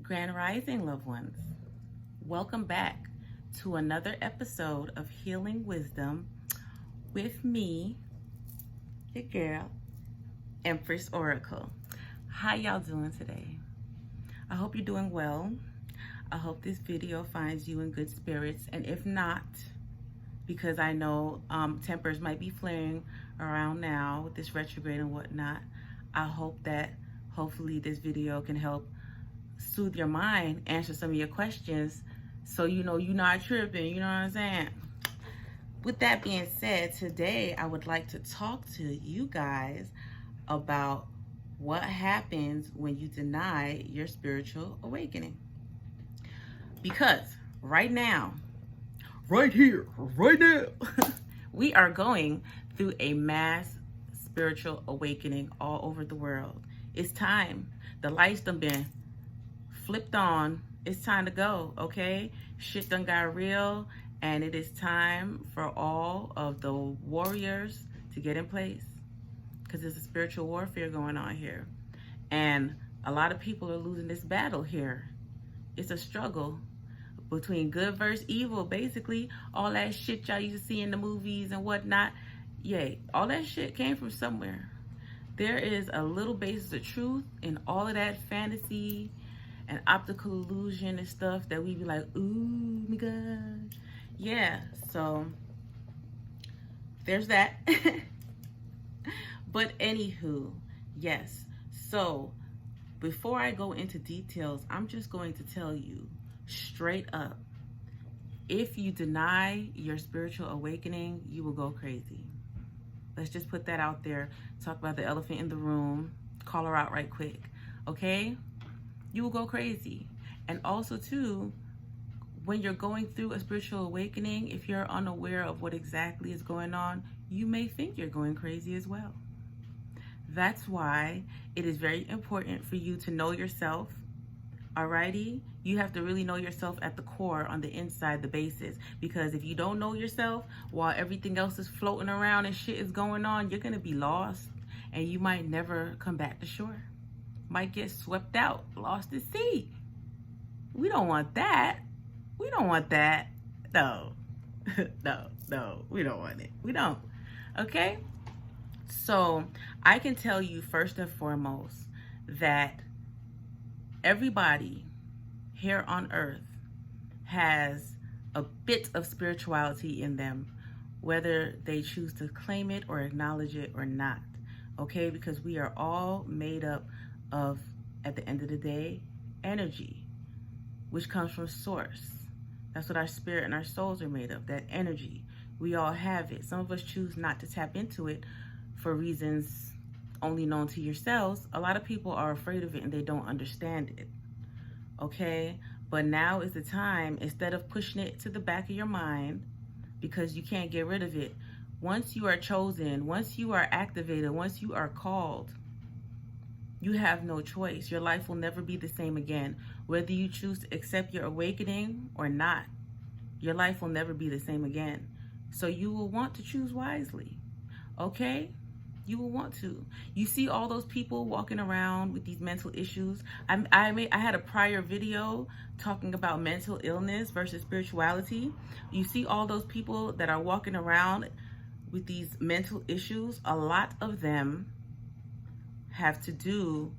Grand Rising, loved ones. Welcome back to another episode of Healing Wisdom with me, your girl, Empress Oracle. How y'all doing today? I hope you're doing well. I hope this video finds you in good spirits, and if not, because I know tempers might be flaring around now with this retrograde and whatnot, I hope that hopefully this video can help soothe your mind, answer some of your questions, so you know you're not tripping, you know what I'm saying? With that being said, today I would like to talk to you guys about what happens when you deny your spiritual awakening. Because right now, right here, right now, we are going through a mass spiritual awakening all over the world. It's time. The lights done been flipped on. It's time to go, okay? Shit done got real, and it is time for all of the warriors to get in place, because there's a spiritual warfare going on here, and a lot of people are losing this battle here. It's a struggle between good versus evil, basically. All that shit y'all used to see in the movies and whatnot, yay, all that shit came from somewhere. There is a little basis of truth in all of that fantasy and optical illusion and stuff that we be like, ooh my god. Yeah, so there's that. But anywho, yes. So before I go into details, I'm just going to tell you straight up, if you deny your spiritual awakening, you will go crazy. Let's just put that out there. Talk about the elephant in the room. Call her out right quick, okay? You will go crazy. And also too, when you're going through a spiritual awakening, if you're unaware of what exactly is going on, you may think you're going crazy as well. That's why it is very important for you to know yourself. Alrighty? You have to really know yourself at the core, on the inside, the basis. Because if you don't know yourself, while everything else is floating around and shit is going on, you're going to be lost. And you might never come back to shore. Might get swept out, lost at sea. We don't want that. We don't want that. No. No, we don't want it. We don't. Okay? So I can tell you first and foremost that everybody here on earth has a bit of spirituality in them, whether they choose to claim it or acknowledge it or not. Okay? Because we are all made up of, at the end of the day, energy, which comes from source. That's what our spirit and our souls are made of, that energy. We all have it. Some of us choose not to tap into it for reasons only known to yourselves. A lot of people are afraid of it and they don't understand it. Okay? But now is the time, instead of pushing it to the back of your mind because you can't get rid of it, once you are chosen, once you are activated, once you are called, you have no choice. Your life will never be the same again. Whether you choose to accept your awakening or not, your life will never be the same again. So you will want to choose wisely. Okay? You will want to. You see all those people walking around with these mental issues. I had a prior video talking about mental illness versus spirituality. You see all those people that are walking around with these mental issues. A lot of them have to do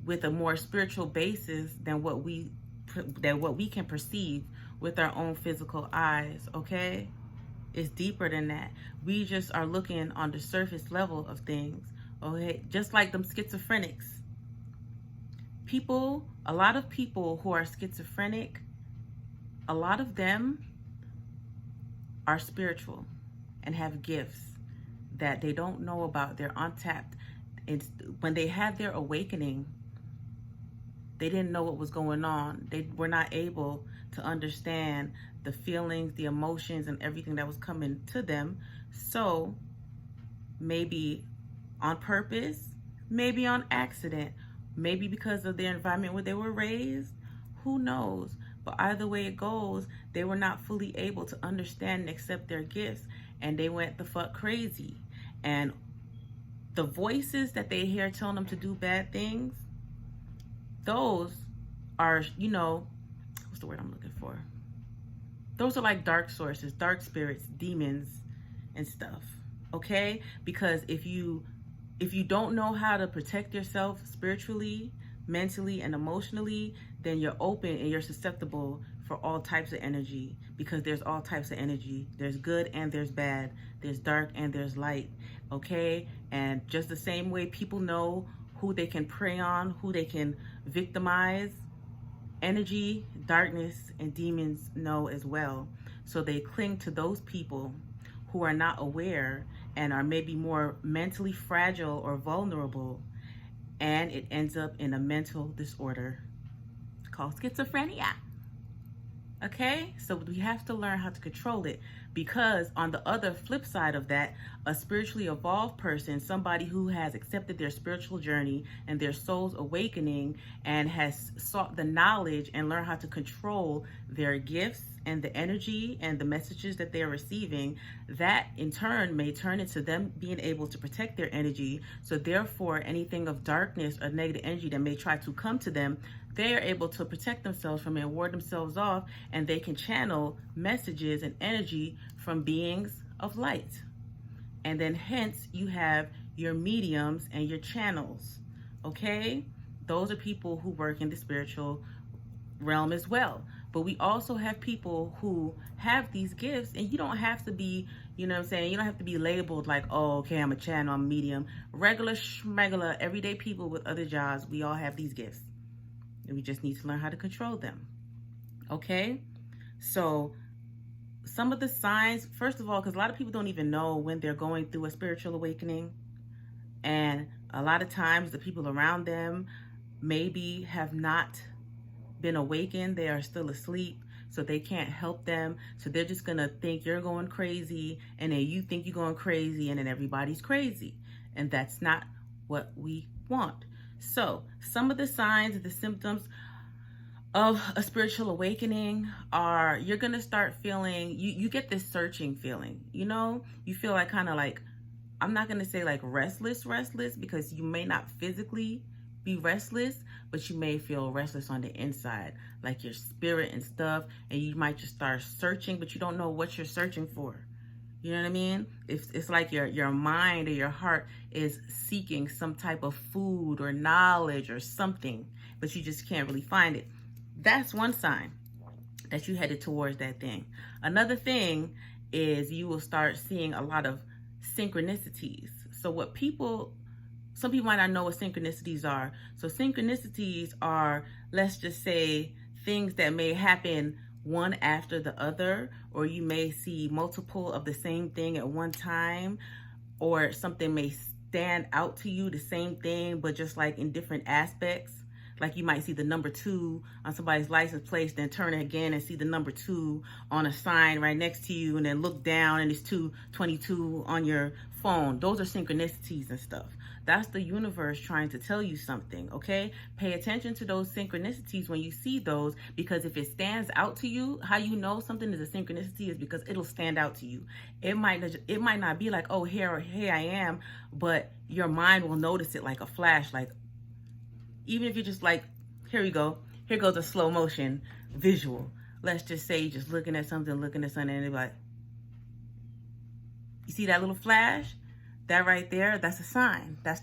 with a more spiritual basis than what we can perceive with our own physical eyes. Okay? It's deeper than that. We just are looking on the surface level of things. Okay? Just like them schizophrenics. People, a lot of people who are schizophrenic, a lot of them are spiritual and have gifts that they don't know about. They're untapped. When they had their awakening, they didn't know what was going on. They were not able to understand the feelings, the emotions, and everything that was coming to them. So maybe on purpose, maybe on accident, maybe because of their environment where they were raised, who knows? But either way it goes, they were not fully able to understand and accept their gifts, and they went the fuck crazy. And the voices that they hear telling them to do bad things, those are, you know, what's the word I'm looking for? Those are like dark sources, dark spirits, demons, and stuff. Okay? Because if you don't know how to protect yourself spiritually, mentally, and emotionally, then you're open and you're susceptible for all types of energy, because there's all types of energy. There's good and there's bad. There's dark and there's light. Okay? And just the same way people know who they can prey on, who they can victimize, energy, darkness, and demons know as well. So they cling to those people who are not aware and are maybe more mentally fragile or vulnerable, and it ends up in a mental disorder called schizophrenia. Okay, so we have to learn how to control it, because on the other flip side of that, a spiritually evolved person, somebody who has accepted their spiritual journey and their soul's awakening and has sought the knowledge and learned how to control their gifts and the energy and the messages that they're receiving, that in turn may turn into them being able to protect their energy. So therefore, anything of darkness or negative energy that may try to come to them, they are able to protect themselves from it and ward themselves off, and they can channel messages and energy from beings of light. And then hence you have your mediums and your channels. Okay? Those are people who work in the spiritual realm as well. But we also have people who have these gifts, and you don't have to be, you know what I'm saying? You don't have to be labeled like, oh, okay, I'm a channel, I'm a medium. Regular, schmegular, everyday people with other jobs, we all have these gifts. And we just need to learn how to control them. Okay? So some of the signs, first of all, because a lot of people don't even know when they're going through a spiritual awakening. And a lot of times the people around them maybe have not been awakened. They are still asleep, so they can't help them. So they're just going to think you're going crazy, and then you think you're going crazy, and then everybody's crazy. And that's not what we want. So some of the signs, the symptoms of a spiritual awakening are, you're going to start feeling, you get this searching feeling, you know, you feel like kind of like, I'm not going to say like restless, because you may not physically be restless, but you may feel restless on the inside, like your spirit and stuff. And you might just start searching, but you don't know what you're searching for. You know what I mean? It's like your mind or your heart is seeking some type of food or knowledge or something, but you just can't really find it. That's one sign that you headed towards that thing. Another thing is you will start seeing a lot of synchronicities. So some people might not know what synchronicities are. So synchronicities are, let's just say, things that may happen one after the other, or you may see multiple of the same thing at one time, or something may stand out to you, the same thing, but just like in different aspects. Like you might see the number 2 on somebody's license plate, then turn it again and see the number 2 on a sign right next to you, and then look down and it's 222 on your phone. Those are synchronicities and stuff. That's the universe trying to tell you something, okay? Pay attention to those synchronicities when you see those, because if it stands out to you, how you know something is a synchronicity is because it'll stand out to you. It might not be like, oh, here I am, but your mind will notice it like a flash, like, even if you're just like, here we go, here goes a slow motion visual. Let's just say you're just looking at something, and it's like, you see that little flash? That right there, that's a sign. That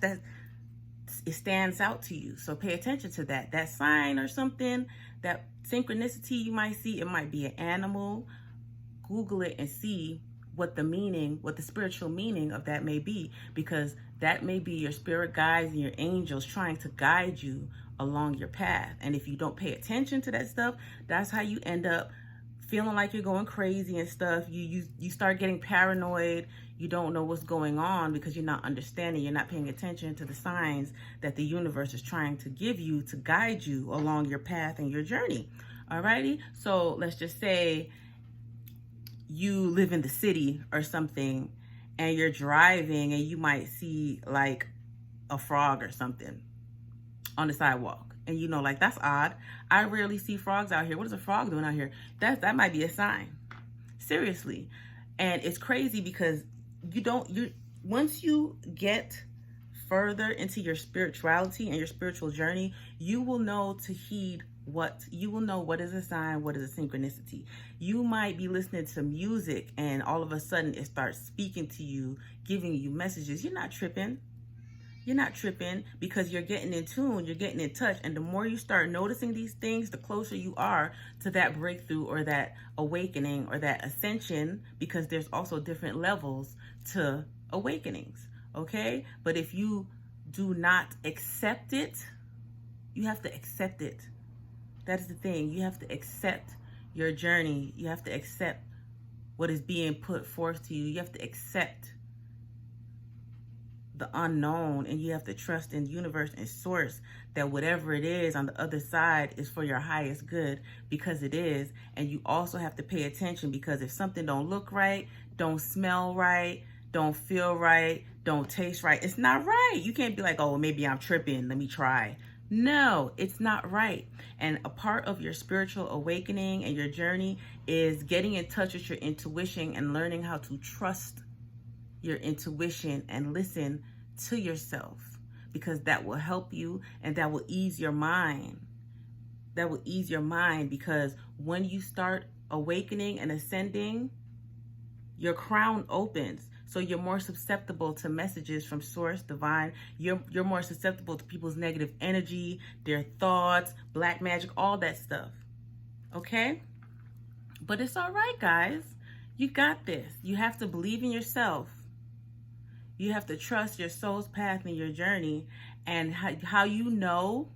it stands out to you. So pay attention to that. That sign or something, that synchronicity you might see, it might be an animal. Google it and see what the spiritual meaning of that may be, because that may be your spirit guides and your angels trying to guide you along your path. And if you don't pay attention to that stuff, that's how you end up feeling like you're going crazy and stuff. You start getting paranoid. You don't know what's going on because you're not understanding. You're not paying attention to the signs that the universe is trying to give you to guide you along your path and your journey. Alrighty? So let's just say you live in the city or something, and you're driving and you might see like a frog or something on the sidewalk. And you know, like, that's odd. I rarely see frogs out here. What is a frog doing out here? That might be a sign. Seriously. And it's crazy because once you get further into your spirituality and your spiritual journey, you will know to heed you will know what is a sign, what is a synchronicity. You might be listening to music and all of a sudden it starts speaking to you, giving you messages. You're not tripping. You're not tripping because you're getting in tune, you're getting in touch. And the more you start noticing these things, the closer you are to that breakthrough or that awakening or that ascension, because there's also different levels to awakenings, okay? But if you do not accept it, you have to accept it. That is the thing. You have to accept your journey. You have to accept what is being put forth to you. You have to accept the unknown, and you have to trust in the universe and source that whatever it is on the other side is for your highest good, because it is. And you also have to pay attention, because if something don't look right, don't smell right, don't feel right, don't taste right, it's not right. You can't be like, oh, maybe I'm tripping, let me try. No, it's not right. And a part of your spiritual awakening and your journey is getting in touch with your intuition and learning how to trust your intuition and listen to yourself, because that will help you and that will ease your mind. That will ease your mind, because when you start awakening and ascending, your crown opens. So you're more susceptible to messages from source, divine. You're more susceptible to people's negative energy, their thoughts, black magic, all that stuff. Okay? But it's all right, guys. You got this. You have to believe in yourself. You have to trust your soul's path and your journey. And how you know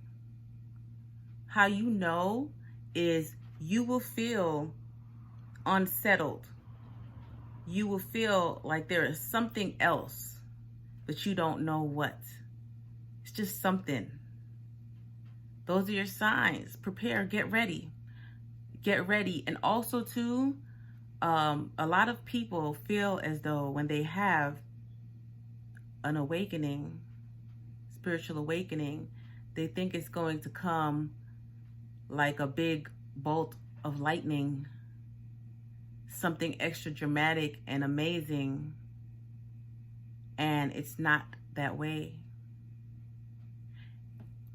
is you will feel unsettled. You will feel like there is something else, but you don't know what. It's just something. Those are your signs. Prepare, get ready. Get ready. And also too, a lot of people feel as though when they have an awakening, spiritual awakening, they think it's going to come like a big bolt of lightning, something extra dramatic and amazing, and it's not that way.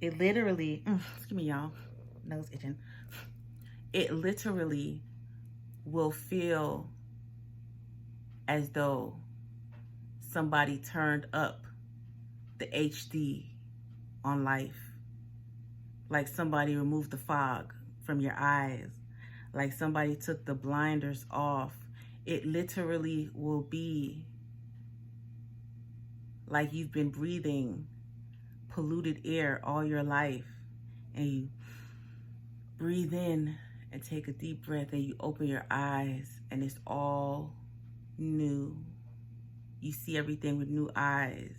It literally, excuse me, y'all, nose itching. It literally will feel as though somebody turned up the HD on life, like somebody removed the fog from your eyes, like somebody took the blinders off. It literally will be like you've been breathing polluted air all your life, and you breathe in and take a deep breath, and you open your eyes and it's all new. You see everything with new eyes.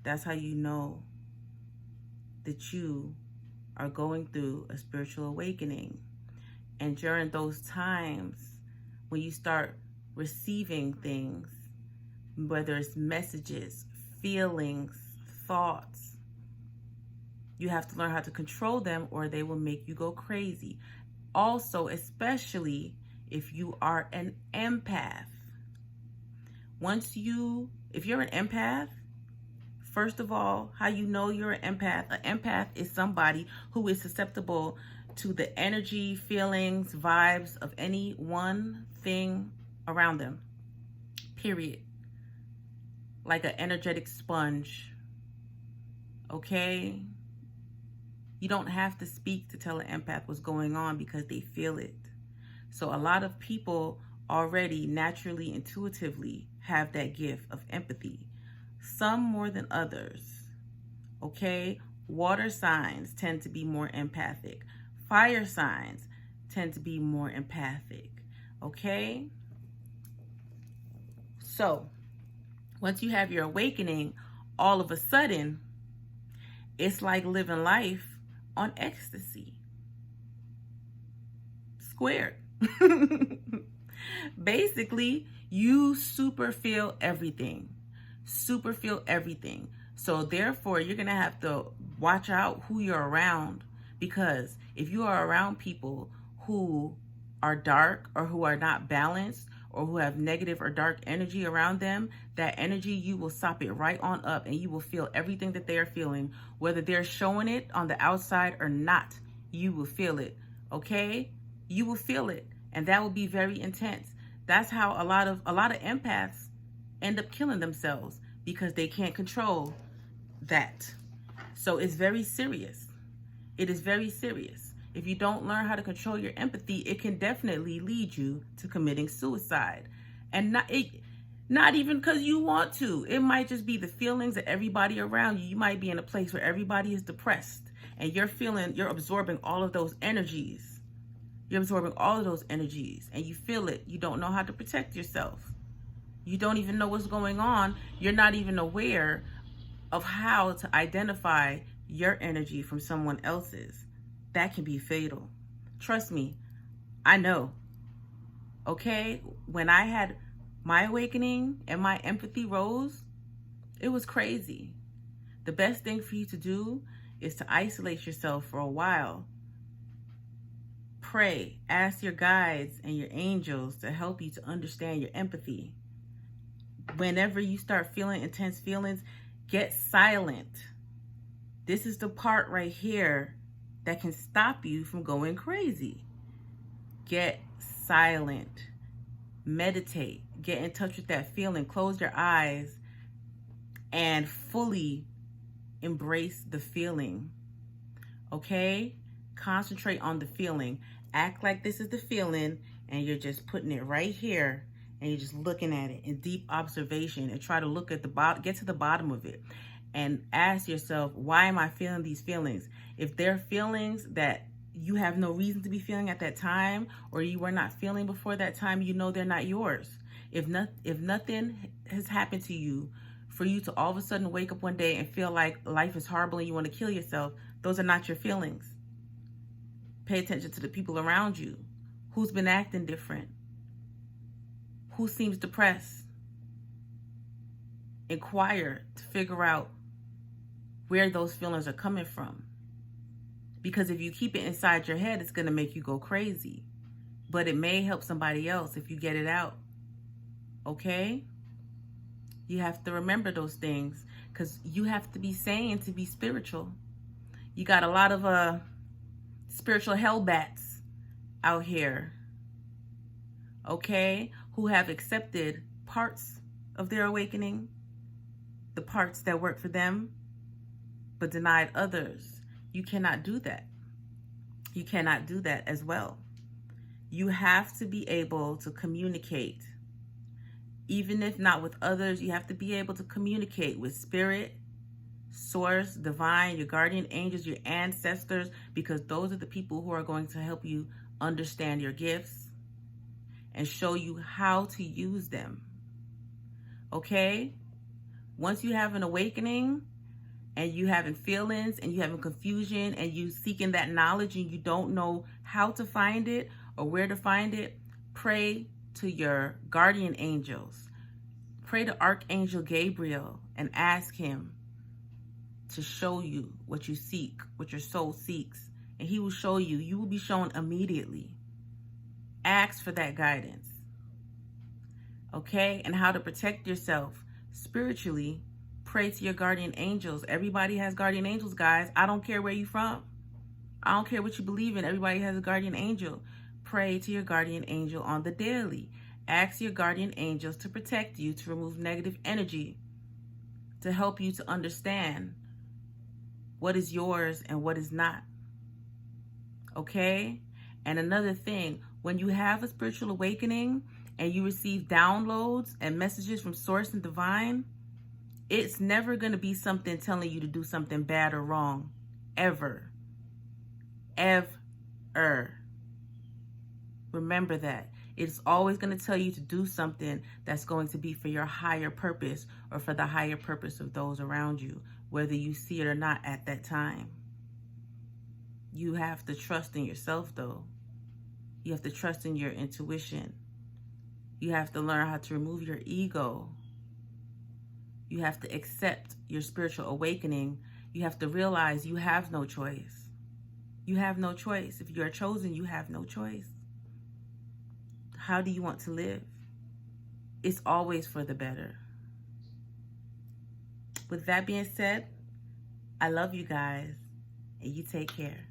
That's how you know that you are going through a spiritual awakening. And during those times when you start receiving things, whether it's messages, feelings, thoughts, you have to learn how to control them, or they will make you go crazy. Also, especially if you are an empath. If you're an empath, first of all, how you know you're an empath? An empath is somebody who is susceptible to the energy, feelings, vibes of any one thing around them. Period. Like an energetic sponge. Okay? You don't have to speak to tell an empath what's going on, because they feel it. So a lot of people already naturally, intuitively have that gift of empathy. Some more than others. Okay? Water signs tend to be more empathic. Fire signs tend to be more empathic. Okay? So, once you have your awakening, all of a sudden, it's like living life on ecstasy. Squared. Basically, you super feel everything. Super feel everything. So therefore, you're going to have to watch out who you're around, because if you are around people who are dark or who are not balanced or who have negative or dark energy around them, that energy, you will sop it right on up and you will feel everything that they are feeling, whether they're showing it on the outside or not. You will feel it, okay? You will feel it, and that will be very intense. That's how a lot of empaths end up killing themselves, because they can't control that. So it's very serious. It is very serious. If you don't learn how to control your empathy, it can definitely lead you to committing suicide. And not even because you want to. It might just be the feelings of everybody around you. You might be in a place where everybody is depressed and you're absorbing all of those energies. You're absorbing all of those energies and you feel it. You don't know how to protect yourself. You don't even know what's going on. You're not even aware of how to identify your energy from someone else's. That can be fatal. Trust me, I know. Okay, when I had my awakening and my empathy rose, it was crazy. The best thing for you to do is to isolate yourself for a while. Pray, ask your guides and your angels to help you to understand your empathy. Whenever you start feeling intense feelings, get silent. This is the part right here that can stop you from going crazy. Get silent. Meditate. Get in touch with that feeling. Close your eyes and fully embrace the feeling. Okay? Concentrate on the feeling. Act like this is the feeling and you're just putting it right here and you're just looking at it in deep observation and try to look at get to the bottom of it. And ask yourself, why am I feeling these feelings? If they're feelings that you have no reason to be feeling at that time, or you were not feeling before that time, you know they're not yours. If nothing has happened to you, for you to all of a sudden wake up one day and feel like life is horrible and you want to kill yourself, those are not your feelings. Pay attention to the people around you. Who's been acting different? Who seems depressed? Inquire to figure out where those feelings are coming from. Because if you keep it inside your head, it's going to make you go crazy. But it may help somebody else if you get it out. Okay? You have to remember those things, because you have to be sane to be spiritual. You got a lot of spiritual hellbats out here, okay, who have accepted parts of their awakening, the parts that work for them, but denied others. You cannot do that. You cannot do that as well. You have to be able to communicate. Even if not with others, you have to be able to communicate with spirit, source, divine, your guardian angels, your ancestors, because those are the people who are going to help you understand your gifts and show you how to use them. Okay? Once you have an awakening and you having feelings and you having confusion and you seeking that knowledge and you don't know how to find it or where to find it, pray to your guardian angels. Pray to Archangel Gabriel and ask him to show you what you seek, what your soul seeks. And he will show you. You will be shown immediately. Ask for that guidance. Okay? And how to protect yourself spiritually. Pray to your guardian angels. Everybody has guardian angels, guys. I don't care where you're from. I don't care what you believe in. Everybody has a guardian angel. Pray to your guardian angel on the daily. Ask your guardian angels to protect you, to remove negative energy, to help you to understand what is yours and what is not. Okay? And another thing, when you have a spiritual awakening and you receive downloads and messages from source and divine, it's never going to be something telling you to do something bad or wrong. Ever. Ever. Remember that. It's always going to tell you to do something that's going to be for your higher purpose or for the higher purpose of those around you, whether you see it or not at that time. You have to trust in yourself, though. You have to trust in your intuition. You have to learn how to remove your ego. You have to accept your spiritual awakening. You have to realize you have no choice. You have no choice. If you are chosen, you have no choice. How do you want to live? it's always for the better. With that being said, I love you guys, and you take care.